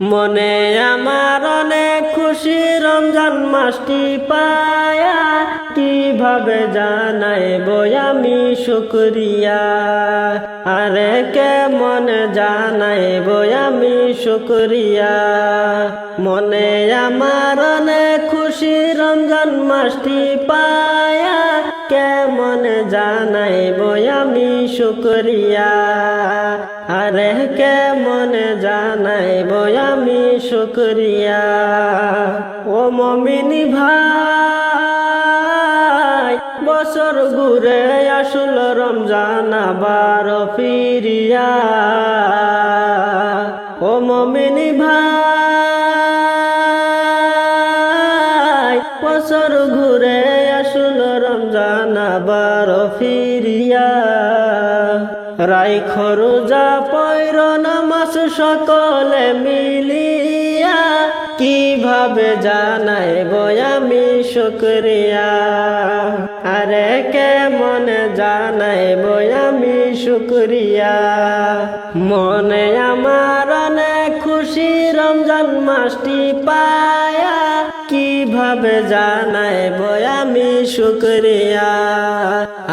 মনে আমার অনেক খুশি রমজান মাসটি পায়া, কিভাবে জানাইবো আমি শুকরিয়া। আরে কেমন জানাইবো আমি শুকরিয়া। মনে আমার অনেক খুশি রমজান মাসটি পায়া, কেমন জানাইবো আমি শুকরিয়া। আরে কেমন জানাইবো আমি শুকরিয়া। ও মুমিন ভাই, বছর ঘুরে আসল রমজান আবার ফিরিয়া। ও মুমিন ভাই, বছর ঘুরে আসল রমজান আবার ফিরিয়া। রাইখো রোজা পয়র নামাজ সকলে মিলিয়া, কিভাবে জানাইবো আমি শুকরিয়া। আরে কেমন জানাইবো আমি শুকরিয়া। মনে আমার অনেক খুশি রমজান মাসটি পায়া, কিভাবে জানাইবো আমি শুকরিয়া।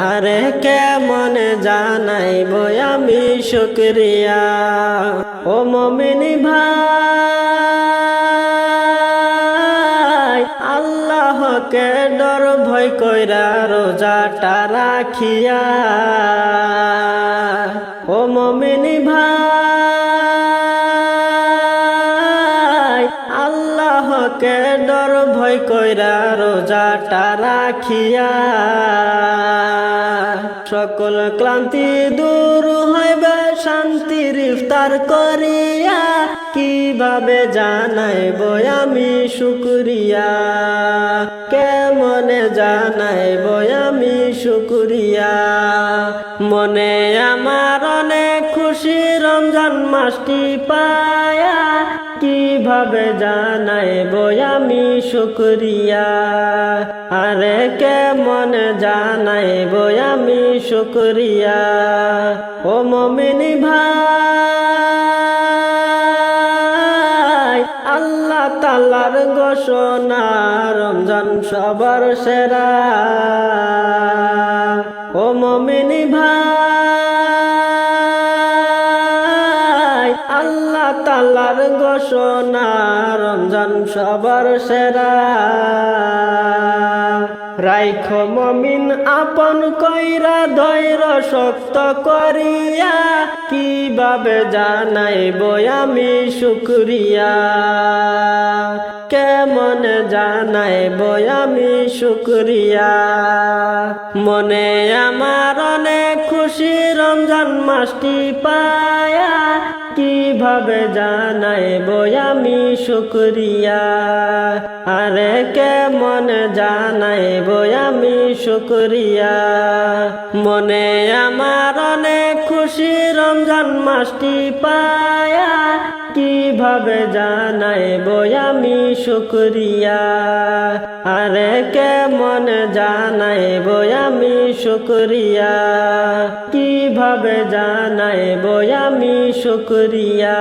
আরে কেমন জানাইবো আমি শুকরিয়া। ও মুমিন ভাই, আল্লাহকে ডর ভয় কইরা রোজাটা রাখিয়া। ও মুমিন ভাই, আল্লাহকে ডর ভয় কইরা রোজাটা রাখিয়া। সকল ক্লান্তি দূর হইবে শান্তির ইফতার করিয়া, কিভাবে জানাইবো আমি শুকরিয়া। কেমন জানাইবো আমি শুকরিয়া। মনে আমার অনেক খুশি রমজান মাসটি পায়া, কিভাবে জানাইবো আমি শুকরিয়া। আরে কেমন জানাইবো আমি শুকরিয়া। ও মুমিন ভাই, আল্লাহ তাআলার ঘোষণা রমজান সবার সেরা। ও মুমিন ভাই, আল্লাহ তাআলার ঘোষণা রমজান সবার সেরা। রাইখো মুমিন আপন কইরা ধৈর্য শক্ত করিয়া, কিভাবে জানাইবো আমি শুকরিয়া। কেমন জানাইবো আমি শুকরিয়া। মনে আমার অনেক খুশি রমজান মাসটি পায়া, কিভাবে জানাইবো আমি শুকরিয়া। আরে কেমন জানাইবো আমি শুকরিয়া। মনে আমার অনেক খুশি রমজান মাসটি পায়া, কিভাবে জানাইবো আমি শুকরিয়া। আরে কেমন জানাইবো আমি শুকরিয়া। কিভাবে জানাইবো আমি শুকরিয়া।